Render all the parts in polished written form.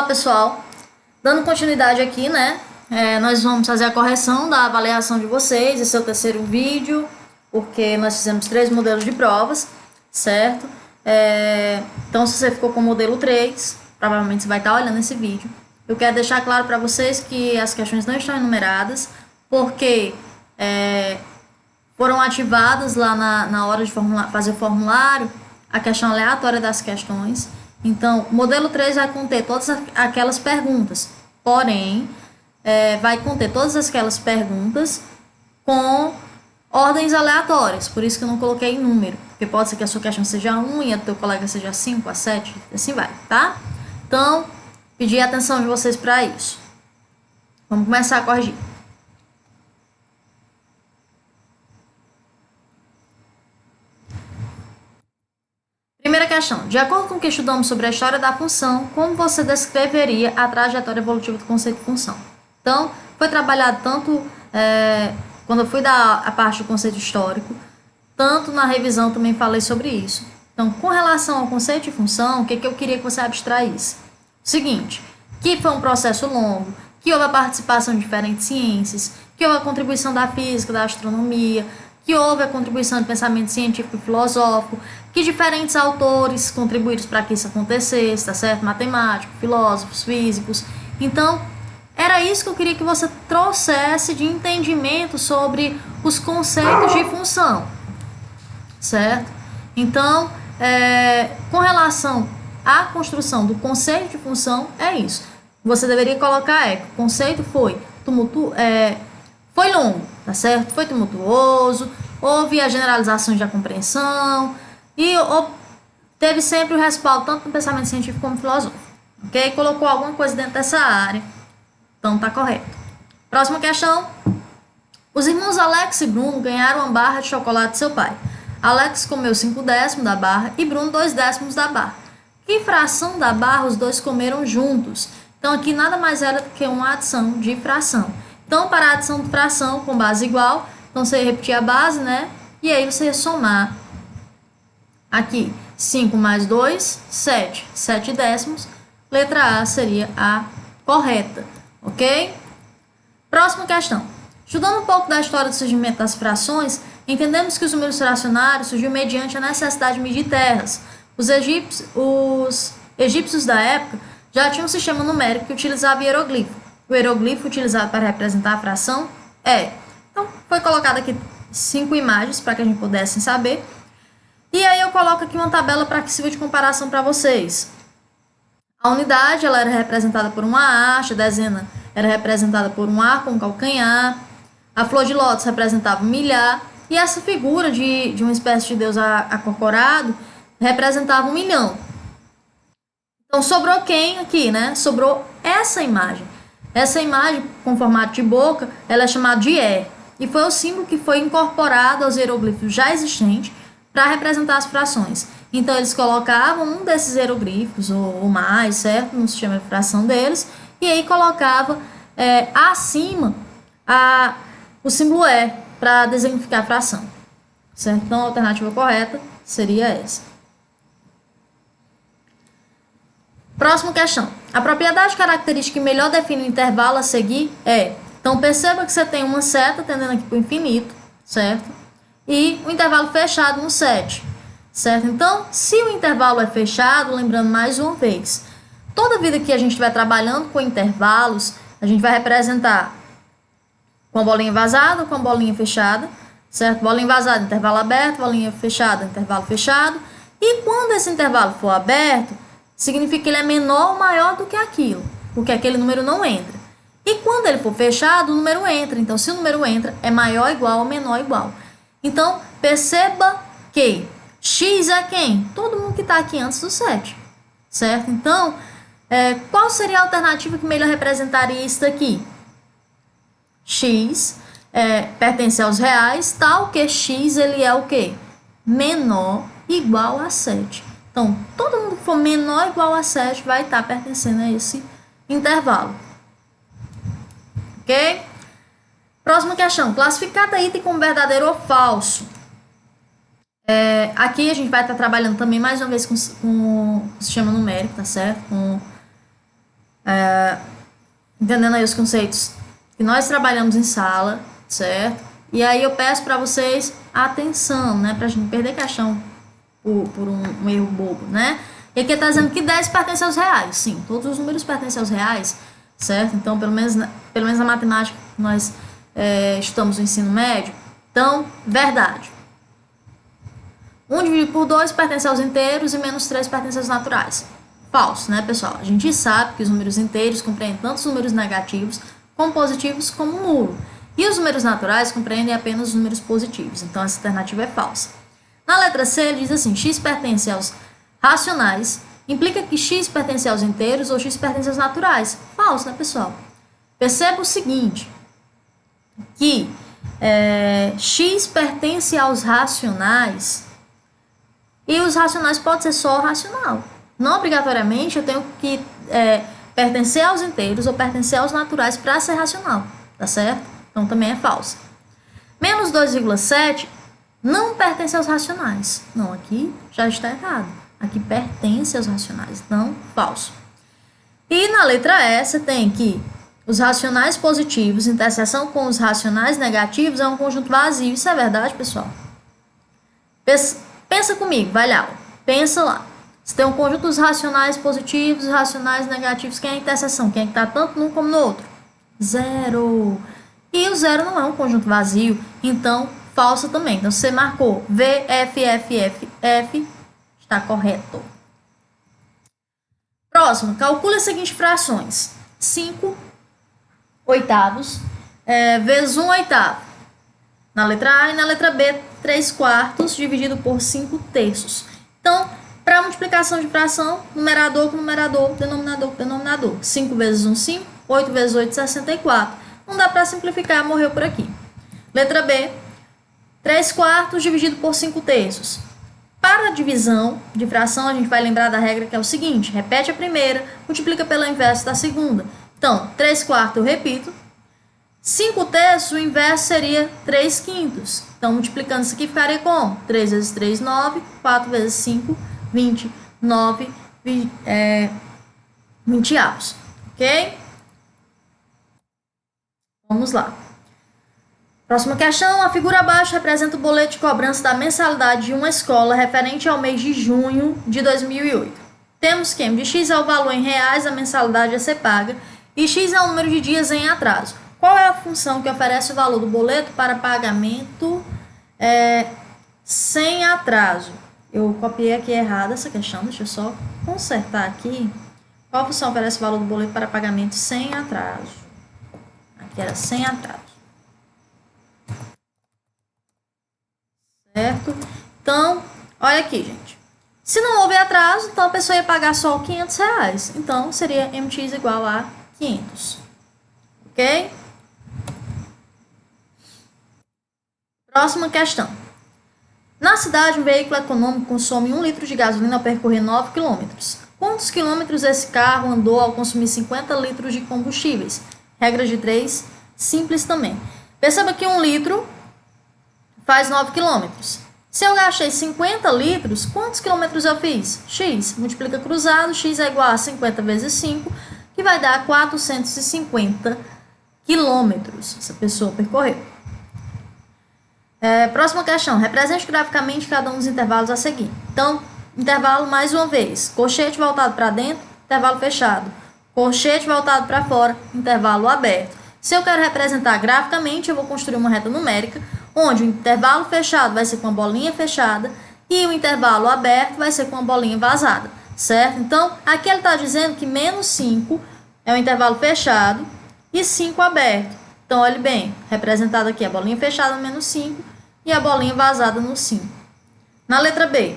Olá, pessoal. Dando continuidade aqui, né? Nós vamos fazer a correção da avaliação de vocês. Esse é o terceiro vídeo, porque nós fizemos 3 modelos de provas, certo? Então, se você ficou com o modelo 3, provavelmente você vai estar olhando esse vídeo. Eu quero deixar claro para vocês que as questões não estão enumeradas, porque foram ativadas lá na hora de fazer o formulário a questão aleatória das questões. Então, o modelo 3 vai conter todas aquelas perguntas, porém, vai conter todas aquelas perguntas com ordens aleatórias, por isso que eu não coloquei número, porque pode ser que a sua questão seja 1 e a do teu colega seja 5, a 7, assim vai, tá? Então, pedi a atenção de vocês para isso. Vamos começar a corrigir. Primeira questão. De acordo com o que estudamos sobre a história da função, como você descreveria a trajetória evolutiva do conceito de função? Então, foi trabalhado tanto quando eu fui dar a parte do conceito histórico, tanto na revisão também falei sobre isso. Então, com relação ao conceito de função, o que eu queria que você abstraísse? O seguinte, que foi um processo longo, que houve a participação de diferentes ciências, que houve a contribuição da física, da astronomia, que houve a contribuição do pensamento científico e filosófico, que diferentes autores contribuíram para que isso acontecesse, tá certo? Matemáticos, filósofos, físicos. Então, era isso que eu queria que você trouxesse de entendimento sobre os conceitos de função, certo? Então, com relação à construção do conceito de função, é isso. Você deveria colocar que o conceito foi longo, tá certo? Foi tumultuoso, houve a generalização da compreensão e teve sempre o respaldo tanto no pensamento científico como filosófico, ok? Colocou alguma coisa dentro dessa área, então tá correto. Próxima questão. Os irmãos Alex e Bruno ganharam uma barra de chocolate de seu pai. Alex comeu 5/10 da barra e Bruno 2/10 da barra. Que fração da barra os dois comeram juntos? Então aqui nada mais era do que uma adição de fração. Então, para a adição de fração com base igual, então você ia repetir a base, né? E aí você ia somar aqui 5 mais 2, 7, 7/10. Letra A seria a correta, ok? Próxima questão. Estudando um pouco da história do surgimento das frações, entendemos que os números fracionários surgiu mediante a necessidade de medir terras. Os egípcios da época já tinham um sistema numérico que utilizava hieroglifo. O hieroglifo utilizado para representar a fração Então, foi colocado aqui 5 imagens para que a gente pudesse saber. E aí eu coloco aqui uma tabela para que sirva de comparação para vocês. A unidade ela era representada por uma haste, a dezena era representada por um arco, um calcanhar. A flor de lótus representava um milhar. E essa figura de uma espécie de deus acorcorado representava 1 milhão. Então, sobrou quem aqui, né? Sobrou essa imagem. Essa imagem, com formato de boca, ela é chamada de e foi o símbolo que foi incorporado aos hieroglifos já existentes para representar as frações. Então, eles colocavam um desses hieroglifos, ou mais, certo? No sistema de fração deles, e aí colocava acima o símbolo para designificar a fração, certo? Então, a alternativa correta seria essa. Próxima questão. A propriedade característica que melhor define o intervalo a seguir Então, perceba que você tem uma seta tendendo aqui para o infinito, certo? E o intervalo fechado no 7, certo? Então, se o intervalo é fechado, lembrando mais uma vez, toda vida que a gente estiver trabalhando com intervalos, a gente vai representar com a bolinha vazada ou com a bolinha fechada, certo? Bolinha vazada, intervalo aberto, bolinha fechada, intervalo fechado. E quando esse intervalo for aberto, significa que ele é menor ou maior do que aquilo, porque aquele número não entra. E quando ele for fechado, o número entra. Então, se o número entra, é maior igual ou menor igual. Então, perceba que x é quem? Todo mundo que está aqui antes do 7, certo? Então, qual seria a alternativa que melhor representaria isso daqui? X pertence aos reais, tal que x ele é o quê? Menor igual a 7. Então, todo mundo que for menor ou igual a 7 vai estar pertencendo a esse intervalo. Ok? Próxima questão. Classificar cada item como verdadeiro ou falso. Aqui a gente vai estar trabalhando também mais uma vez com o sistema numérico, tá certo? Com Entendendo aí os conceitos que nós trabalhamos em sala, certo? E aí eu peço para vocês atenção, né? Para a gente não perder caixão por um erro bobo, né? E aqui está dizendo que 10 pertence aos reais. Sim, todos os números pertencem aos reais, certo? Então, pelo menos na matemática que nós estudamos no ensino médio. Então, verdade. 1 dividido por 2 pertence aos inteiros e menos 3 pertence aos naturais. Falso, né, pessoal? A gente sabe que os números inteiros compreendem tanto os números negativos como positivos como nulo. E os números naturais compreendem apenas os números positivos. Então, essa alternativa é falsa. Na letra C, ele diz assim, x pertence aos racionais, implica que x pertence aos inteiros ou x pertence aos naturais. Falso, né, pessoal? Perceba o seguinte, que x pertence aos racionais e os racionais pode ser só racional. Não obrigatoriamente eu tenho que pertencer aos inteiros ou pertencer aos naturais para ser racional, tá certo? Então também é falso. Menos 2,7 não pertence aos racionais. Não, aqui já está errado. Aqui pertence aos racionais, então falso. E na letra E você tem que os racionais positivos, interseção com os racionais negativos é um conjunto vazio. Isso é verdade, pessoal? Pensa comigo, vai lá. Pensa lá. Você tem um conjunto dos racionais positivos e racionais negativos. Quem é a interseção? Quem é que está tanto num como no outro? Zero. E o zero não é um conjunto vazio, então falso também. Então você marcou V, F, F, F, F, está correto. Próximo, calcule as seguintes frações. 5 oitavos vezes 1 oitavo. Na letra A e na letra B, 3 quartos dividido por 5 terços. Então, para multiplicação de fração, numerador com numerador, denominador com denominador. 5 vezes 1, 5. 8 vezes 8, 64. Não dá para simplificar, morreu por aqui. Letra B, 3 quartos dividido por 5 terços. Para a divisão de fração, a gente vai lembrar da regra que é o seguinte, repete a primeira, multiplica pela inverso da segunda. Então, 3 quartos eu repito. 5 terços, o inverso seria 3 quintos. Então, multiplicando isso aqui, ficaria como? 3 vezes 3, 9. 4 vezes 5, 20. 9, 20 avos. Ok? Vamos lá. Próxima questão. A figura abaixo representa o boleto de cobrança da mensalidade de uma escola referente ao mês de junho de 2008. Temos que de x é o valor em reais da mensalidade a ser paga e x é o número de dias em atraso. Qual é a função que oferece o valor do boleto para pagamento sem atraso? Eu copiei aqui errado essa questão, deixa eu só consertar aqui. Qual a função oferece o valor do boleto para pagamento sem atraso? Aqui era sem atraso. Certo? Então, olha aqui, gente. Se não houver atraso, então a pessoa ia pagar só R$500. Então, seria MX igual a 500. Ok? Próxima questão. Na cidade, um veículo econômico consome 1 litro de gasolina ao percorrer 9 km. Quantos quilômetros esse carro andou ao consumir 50 litros de combustíveis? Regra de 3, simples também. Perceba que 1 litro faz 9 km. Se eu gastei 50 litros, quantos quilômetros eu fiz? X. Multiplica cruzado, x é igual a 50 vezes 5, que vai dar 450 quilômetros. Essa pessoa percorreu. Próxima questão. Represente graficamente cada um dos intervalos a seguir. Então, intervalo mais uma vez. Colchete voltado para dentro, intervalo fechado. Colchete voltado para fora, intervalo aberto. Se eu quero representar graficamente, eu vou construir uma reta numérica, onde o intervalo fechado vai ser com a bolinha fechada e o intervalo aberto vai ser com a bolinha vazada, certo? Então, aqui ele está dizendo que menos 5 é o intervalo fechado e 5 aberto. Então, olhe bem, representado aqui a bolinha fechada no menos 5 e a bolinha vazada no 5. Na letra B,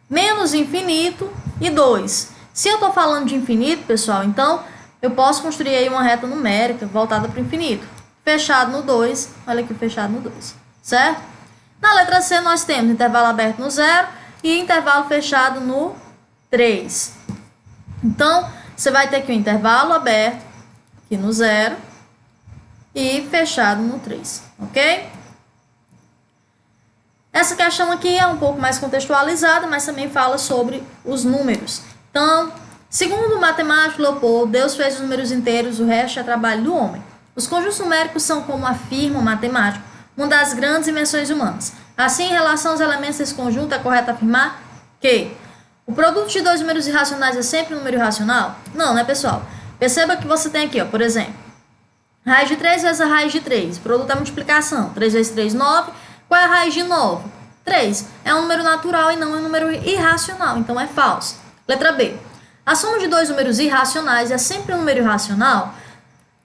menos infinito e 2. Se eu estou falando de infinito, pessoal, então eu posso construir aí uma reta numérica voltada para o infinito. Fechado no 2, olha aqui o fechado no 2, certo? Na letra C nós temos intervalo aberto no 0 e intervalo fechado no 3. Então, você vai ter aqui o intervalo aberto aqui no 0 e fechado no 3, ok? Essa questão aqui é um pouco mais contextualizada, mas também fala sobre os números. Então, segundo matemático, Leopoldo, Deus fez os números inteiros, o resto é trabalho do homem. Os conjuntos numéricos são, como afirma o matemático, uma das grandes invenções humanas. Assim, em relação aos elementos desse conjunto, é correto afirmar que o produto de dois números irracionais é sempre um número irracional? Não, né, pessoal? Perceba que você tem aqui, ó, por exemplo, raiz de 3 vezes a raiz de 3. O produto é multiplicação. 3 vezes 3, 9. Qual é a raiz de 9? 3. É um número natural e não é um número irracional, então é falso. Letra B. A soma de dois números irracionais é sempre um número irracional?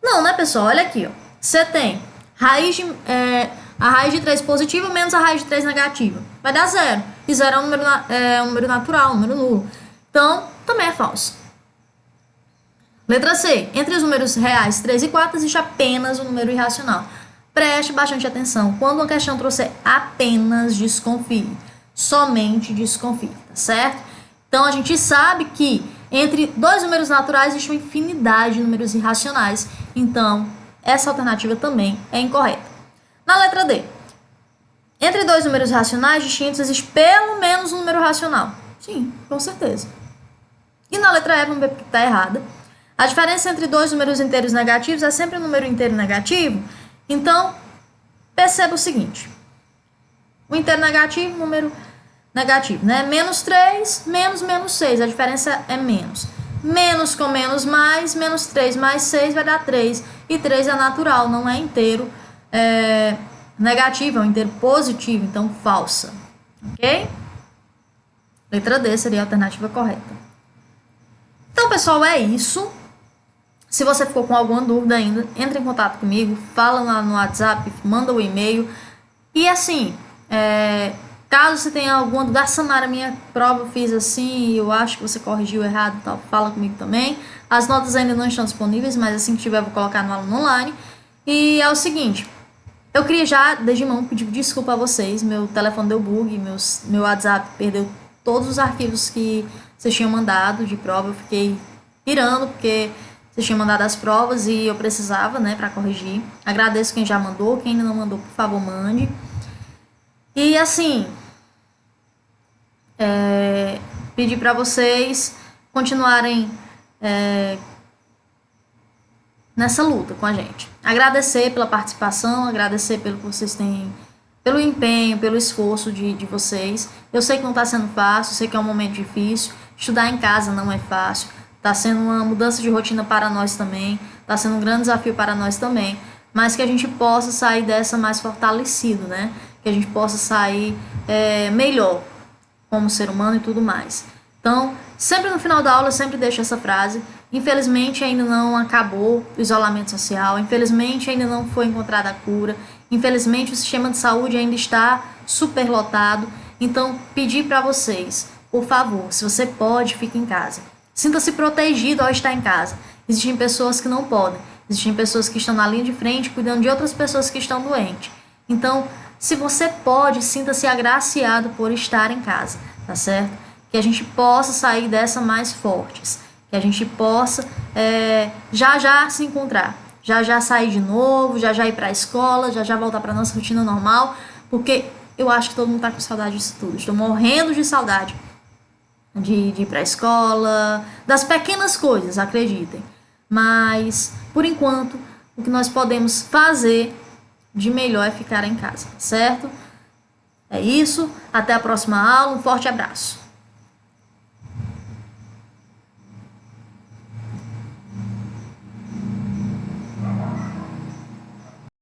Não, né, pessoal? Olha aqui, ó. Você tem a raiz de 3 positiva menos a raiz de 3 negativa. Vai dar 0. E 0 é um número natural, um número nulo. Então, também é falso. Letra C. Entre os números reais 3 e 4 existe apenas um número irracional. Preste bastante atenção. Quando uma questão trouxer apenas, desconfie. Somente desconfie, tá certo? Então, a gente sabe que entre dois números naturais existe uma infinidade de números irracionais. Então, essa alternativa também é incorreta. Na letra D. Entre dois números racionais distintos existe pelo menos um número racional. Sim, com certeza. E na letra E, vamos ver porque está errada. A diferença entre dois números inteiros negativos é sempre um número inteiro negativo. Então, perceba o seguinte. O inteiro negativo, número negativo, né? Menos 3, menos 6. A diferença é menos. Menos com menos 3 mais 6 vai dar 3. E 3 é natural, não é inteiro negativo, é um inteiro positivo, então falsa. Ok? Letra D seria a alternativa correta. Então, pessoal, é isso. Se você ficou com alguma dúvida ainda, entre em contato comigo, fala lá no WhatsApp, manda o e-mail. E assim, caso você tenha alguma dúvida, Samara, minha prova eu fiz assim, eu acho que você corrigiu errado e tal, fala comigo também. As notas ainda não estão disponíveis, mas assim que tiver eu vou colocar no aluno online. E é o seguinte, eu queria já, desde mão, pedir desculpa a vocês, meu telefone deu bug, meu WhatsApp perdeu todos os arquivos que vocês tinham mandado de prova, eu fiquei pirando, porque vocês tinham mandado as provas e eu precisava, né, para corrigir. Agradeço quem já mandou, quem ainda não mandou, por favor, mande. E assim, pedir para vocês continuarem nessa luta com a gente. Agradecer pela participação, agradecer pelo que vocês têm, pelo empenho, pelo esforço de vocês. Eu sei que não está sendo fácil, sei que é um momento difícil. Estudar em casa não é fácil. Está sendo uma mudança de rotina para nós também. Está sendo um grande desafio para nós também. Mas que a gente possa sair dessa mais fortalecido, né? Que a gente possa sair melhor como ser humano e tudo mais. Então, sempre no final da aula eu sempre deixo essa frase. Infelizmente ainda não acabou o isolamento social. Infelizmente ainda não foi encontrada a cura. Infelizmente o sistema de saúde ainda está superlotado. Então, pedir para vocês, por favor, se você pode, fique em casa. Sinta-se protegido ao estar em casa. Existem pessoas que não podem. Existem pessoas que estão na linha de frente cuidando de outras pessoas que estão doentes. Então, se você pode, sinta-se agraciado por estar em casa, tá certo? Que a gente possa sair dessa mais fortes. Que a gente possa já se encontrar. Já sair de novo, já ir para a escola, já voltar para nossa rotina normal. Porque eu acho que todo mundo está com saudade disso tudo. Estou morrendo de saudade de ir para a escola, das pequenas coisas, acreditem. Mas, por enquanto, o que nós podemos fazer de melhor é ficar em casa, certo? É isso, até a próxima aula, um forte abraço.